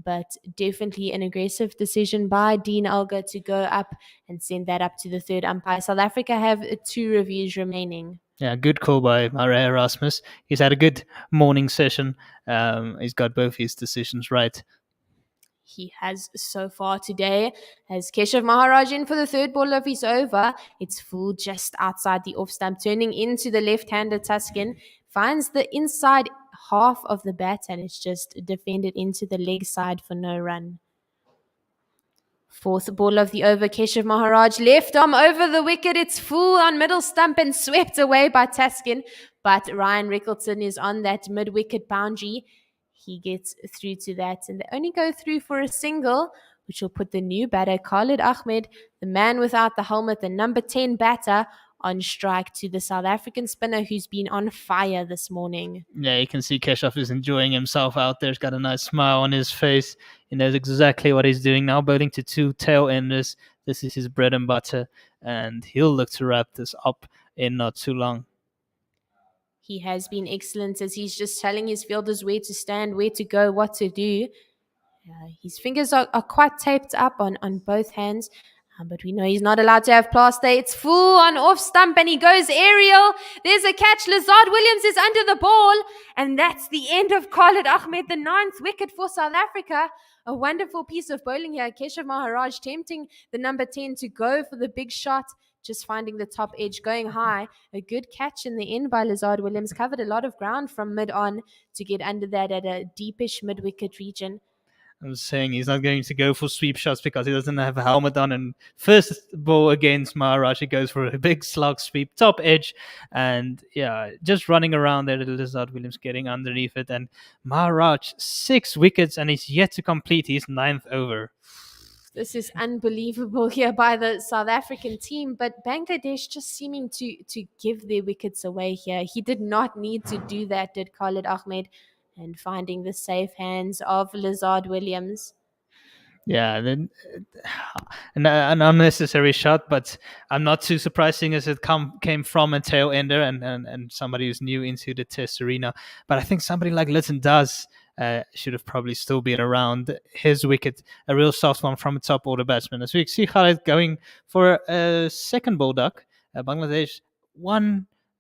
but definitely an aggressive decision by Dean Elgar to go up and send that up to the third umpire. South Africa have 2 reviews remaining. Yeah, good call by Marais Erasmus. He's had a good morning session. He's got both his decisions right. He has so far today. As Keshav Maharaj in for the third ball of his over. It's full just outside the off stump, turning into the left-handed Tuscan. Finds the inside half of the bat and it's just defended into the leg side for no run. Fourth ball of the over, Keshav Maharaj left arm over the wicket. It's full on middle stump and swept away by Tuscan. But Ryan Rickleton is on that mid-wicket boundary. He gets through to that, and they only go through for a single, which will put the new batter, Khalid Ahmed, the man without the helmet, the number 10 batter, on strike to the South African spinner who's been on fire this morning. Yeah, you can see Keshav is enjoying himself out there. He's got a nice smile on his face. He knows exactly what he's doing now, bowling to 2 tail-enders. This is his bread and butter, and he'll look to wrap this up in not too long. He has been excellent as he's just telling his fielders where to stand, where to go, what to do. His fingers are quite taped up on both hands, but we know he's not allowed to have plaster. It's full on off stump and he goes aerial. There's a catch. Lazard Williams is under the ball, and that's the end of Khalid Ahmed, the 9th wicket for South Africa. A wonderful piece of bowling here. Keshav Maharaj tempting the number 10 to go for the big shot. Just finding the top edge, going high. A good catch in the end by Lazard Williams. Covered a lot of ground from mid-on to get under that at a deepish mid-wicket region. I was saying he's not going to go for sweep shots because he doesn't have a helmet on. And first ball against Maharaj, he goes for a big slug sweep, top edge. And yeah, just running around there, Lazard Williams getting underneath it. And Maharaj, 6 wickets, and he's yet to complete his 9th over. This is unbelievable here by the South African team, but Bangladesh just seeming to give their wickets away here. He did not need to do that, did Khalid Ahmed, and finding the safe hands of Lazard Williams. Yeah, then an unnecessary shot, but I'm not too surprised seeing as it came from a tail ender and somebody who's new into the test arena. But I think somebody like Litton does should have probably still been around. His wicket, a real soft one from a top order batsman. As we see Khalid going for a second ball duck. Bangladesh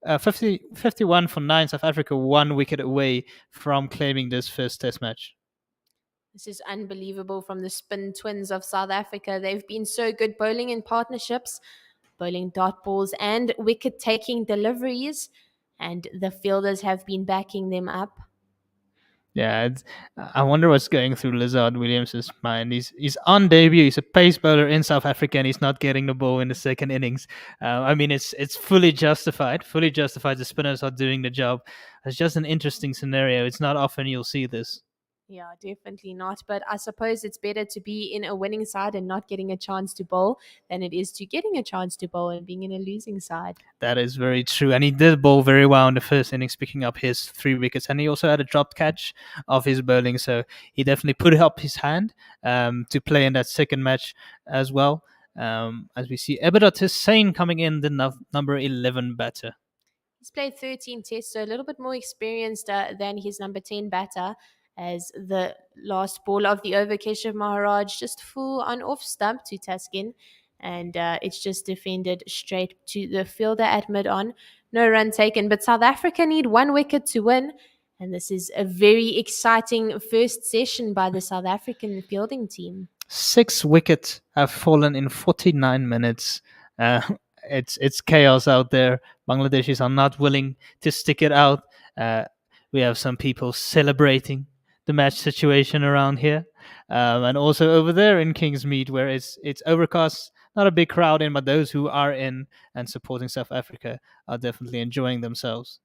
51 for 9, South Africa 1 wicket away from claiming this first test match. This is unbelievable from the spin twins of South Africa. They've been so good bowling in partnerships, bowling dot balls and wicket-taking deliveries, and the fielders have been backing them up. Yeah, I wonder what's going through Lazard Williams' mind. He's on debut. He's a pace bowler in South Africa, and he's not getting the ball in the second innings. I mean, it's fully justified. Fully justified. The spinners are doing the job. It's just an interesting scenario. It's not often you'll see this. Yeah, definitely not. But I suppose it's better to be in a winning side and not getting a chance to bowl than it is to getting a chance to bowl and being in a losing side. That is very true. And he did bowl very well in the first innings, picking up his 3 wickets. And he also had a dropped catch of his bowling. So he definitely put up his hand to play in that second match as well. As we see Eberhard Hussain coming in, the number 11 batter. He's played 13 tests, so a little bit more experienced than his number 10 batter. As the last ball of the over, Keshav Maharaj just full on off stump to Tuscan. and it's just defended straight to the fielder at mid-on. No run taken, but South Africa need 1 wicket to win, and this is a very exciting first session by the South African fielding team. 6 wickets have fallen in 49 minutes. Uh, it's chaos out there. Bangladeshis are not willing to stick it out. We have some people celebrating the match situation around here, and also over there in Kingsmead, where it's overcast. Not a big crowd in, but those who are in and supporting South Africa are definitely enjoying themselves.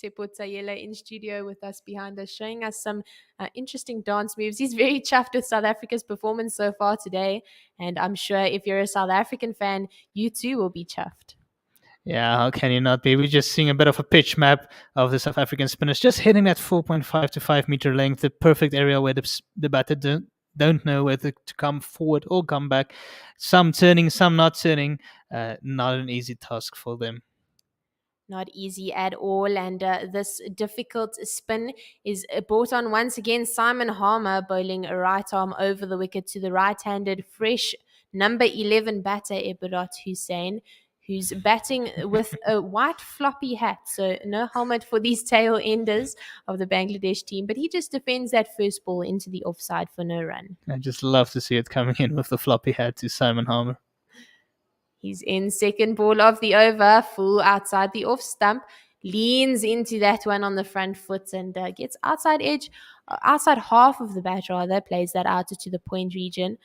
Tepo Tayela in studio with us behind us, showing us some interesting dance moves. He's very chuffed with South Africa's performance so far today, and I'm sure if you're a South African fan, you too will be chuffed. Yeah, how can you not be? We're just seeing a bit of a pitch map of the South African spinners, just hitting that 4.5 to 5 meter length, the perfect area where the batter don't know whether to come forward or come back. Some turning, some not turning. Not an easy task for them. Not easy at all, and this difficult spin is brought on once again. Simon Harmer bowling a right arm over the wicket to the right-handed fresh number 11 batter Ibadat Hussain, who's batting with a white floppy hat, so no helmet for these tail enders of the Bangladesh team, but he just defends that first ball into the offside for no run. I just love to see it coming in with the floppy hat to Simon Harmer. He's in second ball of the over, full outside the off stump, leans into that one on the front foot and gets outside edge, outside half of the bat rather, plays that out to the point region.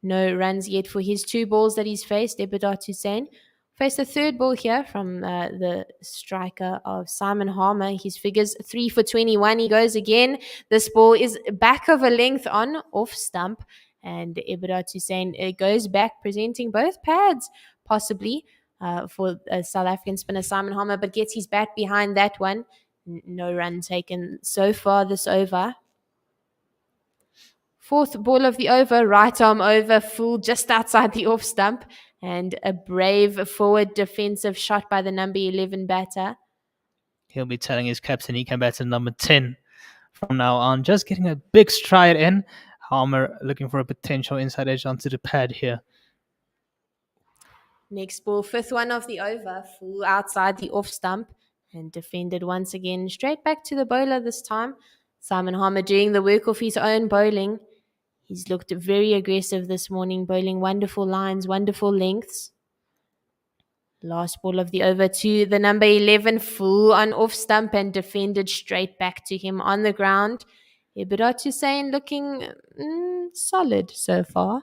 No runs yet for his 2 balls that he's faced. Ibadat Hussain faced the third ball here from the striker of Simon Harmer. His figures 3 for 21. He goes again. This ball is back of a length on off stump, and Ibadat Hussain goes back, presenting both pads possibly for South African spinner Simon Harmer, but gets his bat behind that one. No run taken so far this over. Fourth ball of the over, right arm over, full just outside the off stump, and a brave forward defensive shot by the number 11 batter. He'll be telling his captain he can bat at number 10 from now on. Just getting a big stride in. Harmer looking for a potential inside edge onto the pad here. Next ball, fifth one of the over, full outside the off stump, and defended once again, straight back to the bowler this time. Simon Harmer doing the work of his own bowling. He's looked very aggressive this morning, bowling wonderful lines, wonderful lengths. Last ball of the over to the number 11, full on off stump and defended straight back to him on the ground. Ibadat Hussain looking solid so far.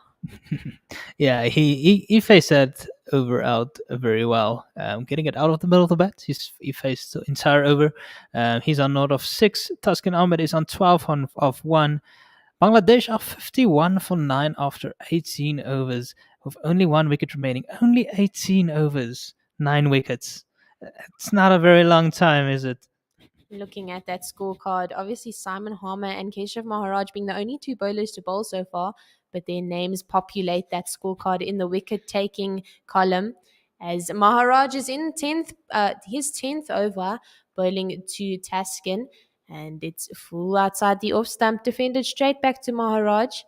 Yeah, he faced that over out very well. Getting it out of the middle of the bat. He faced the entire over. He's on note of 6. Tuscan Ahmed is on 12 of 1. Bangladesh are 51 for 9 after 18 overs, with only 1 wicket remaining. Only 18 overs, 9 wickets. It's not a very long time, is it? Looking at that scorecard, obviously Simon Harmer and Keshav Maharaj being the only 2 bowlers to bowl so far, but their names populate that scorecard in the wicket-taking column. As Maharaj is in his 10th over, bowling to Taskin, and it's full outside the off stump, defended straight back to Maharaj.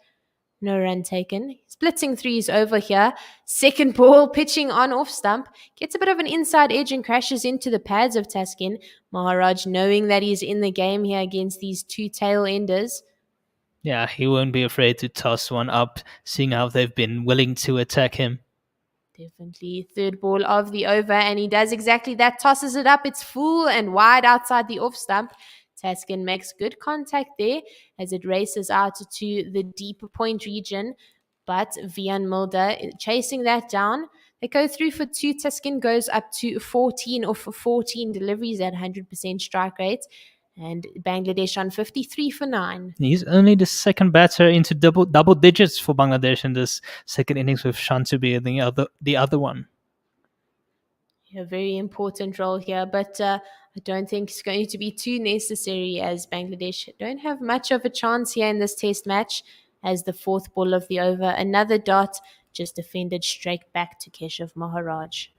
No run taken. Splitting threes over here. Second ball, pitching on off stump. Gets a bit of an inside edge and crashes into the pads of Taskin. Maharaj knowing that he's in the game here against these 2 tail enders. Yeah, he won't be afraid to toss one up, seeing how they've been willing to attack him. Definitely third ball of the over, and he does exactly that. Tosses it up. It's full and wide outside the off stump. Taskin makes good contact there as it races out to the deep point region, but Vian Mulder chasing that down. They go through for 2. Taskin goes up to 14 off 14 deliveries at 100% strike rate, and Bangladesh on 53 for 9. He's only the second batter into double digits for Bangladesh in this second innings, with Shantubi the other one. A very important role here, but I don't think it's going to be too necessary, as Bangladesh don't have much of a chance here in this test match, as the fourth ball of the over, another dot, just defended straight back to Keshav Maharaj.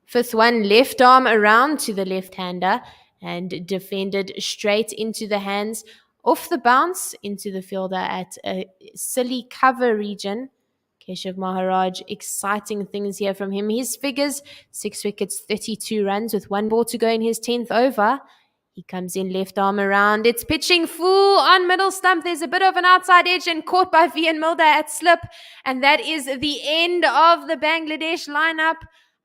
Fifth one, left arm around to the left-hander and defended straight into the hands, off the bounce into the fielder at a silly cover region. Keshav Maharaj, exciting things here from him. His figures, 6 wickets, 32 runs with 1 ball to go in his 10th over. He comes in, left arm around. It's pitching full on middle stump. There's a bit of an outside edge and caught by Vian Mulder at slip. And that is the end of the Bangladesh lineup.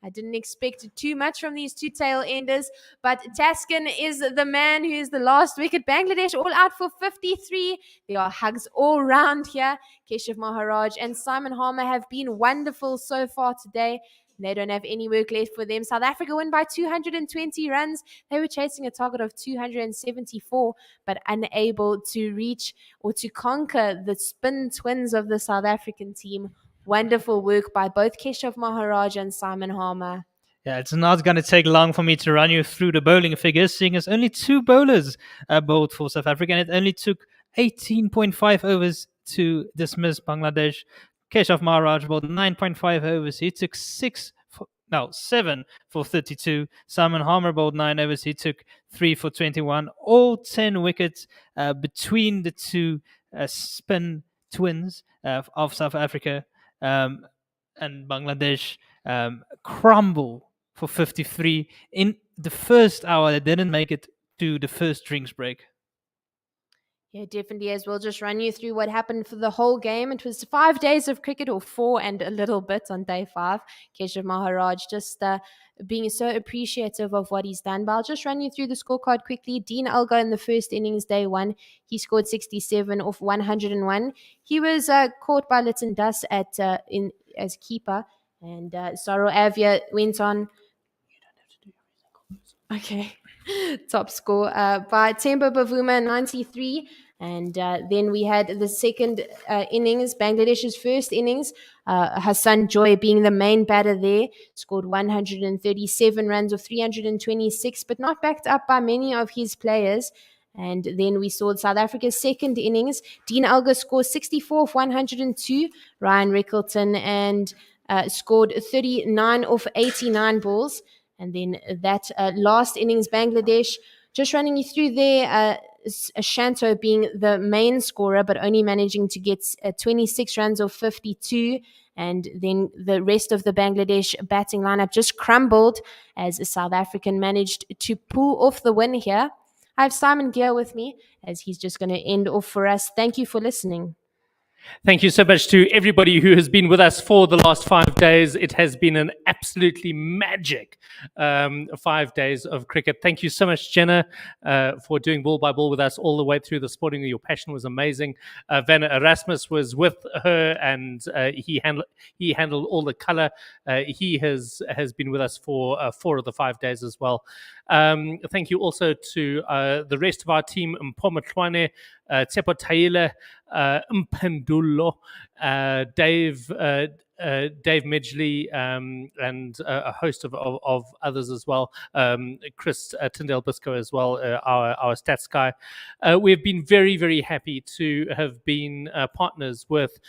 I didn't expect too much from these two tail enders, but Taskin is the man who is the last wicket. Bangladesh all out for 53. There are hugs all round here. Keshav Maharaj and Simon Harmer have been wonderful so far today. They don't have any work left for them. South Africa win by 220 runs. They were chasing a target of 274, but unable to reach or to conquer the spin twins of the South African team. Wonderful work by both Keshav Maharaj and Simon Harmer. Yeah, it's not going to take long for me to run you through the bowling figures, seeing as only 2 bowlers bowled for South Africa, and it only took 18.5 overs to dismiss Bangladesh. Keshav Maharaj bowled 9.5 overs. He took 7 for 32. Simon Harmer bowled 9 overs. He took 3 for 21. All 10 wickets between the two spin twins of South Africa and Bangladesh crumble for 53 in the first hour. They didn't make it to the first drinks break. Yeah, definitely. As we'll just run you through what happened for the whole game. It was 5 days of cricket, or 4 and a little bit on day 5. Keshav Maharaj just being so appreciative of what he's done. But I'll just run you through the scorecard quickly. Dean Elgar in the first innings, day 1, he scored 67 off 101. He was caught by Lytton Das as keeper, and Saro Avia went on. Okay. Top score by Temba Bavuma, 93. And then we had the second innings, Bangladesh's first innings. Hassan Joy being the main batter there, scored 137 runs of 326, but not backed up by many of his players. And then we saw South Africa's second innings. Dean Elgar scored 64 off 102. Ryan Rickleton and scored 39 off 89 balls. And then that last innings, Bangladesh, just running you through there, Shanto being the main scorer, but only managing to get 26 runs of 52. And then the rest of the Bangladesh batting lineup just crumbled as a South African managed to pull off the win here. I have Simon Gear with me as he's just going to end off for us. Thank you for listening. Thank you so much to everybody who has been with us for the last 5 days. It has been an absolutely magic 5 days of cricket. Thank you so much, Jenna, for doing ball by ball with us all the way through the sporting. Your passion was amazing. Vanna Erasmus was with her, and he handled all the color. He has been with us for 4 of the 5 days as well. Thank you also to the rest of our team, Mpoma Twane, Tsepo Taile, Mpendulo, Dave Midgley, and a host of others as well. Chris Tyndale Bisco as well, our stats guy. We've been very, very happy to have been partners with,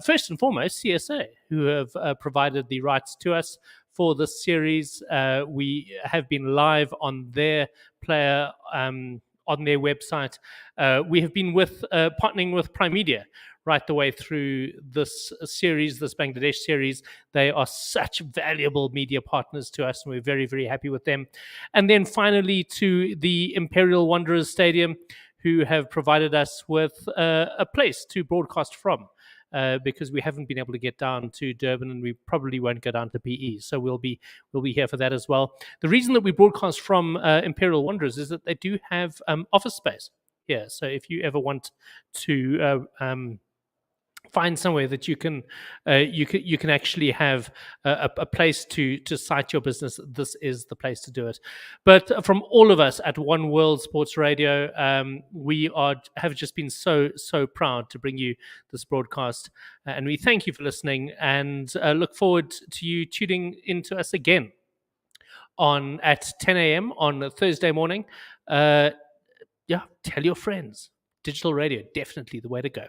first and foremost, CSA, who have provided the rights to us for this series. We have been live on their player on their website. We have been partnering with Prime Media right the way through this series, this Bangladesh series. They are such valuable media partners to us, and we're very, very happy with them. And then finally to the Imperial Wanderers Stadium, who have provided us with a place to broadcast from. Because we haven't been able to get down to Durban, and we probably won't go down to PE. So we'll be here for that as well. The reason that we broadcast from Imperial Wanderers is that they do have office space here. So if you ever want to find somewhere that you can actually have a place to cite your business, this is the place to do it. But from all of us at One World Sports Radio, we have just been so proud to bring you this broadcast, and we thank you for listening, and look forward to you tuning into us again at 10 a.m. on Thursday morning. Tell your friends. Digital radio, definitely the way to go.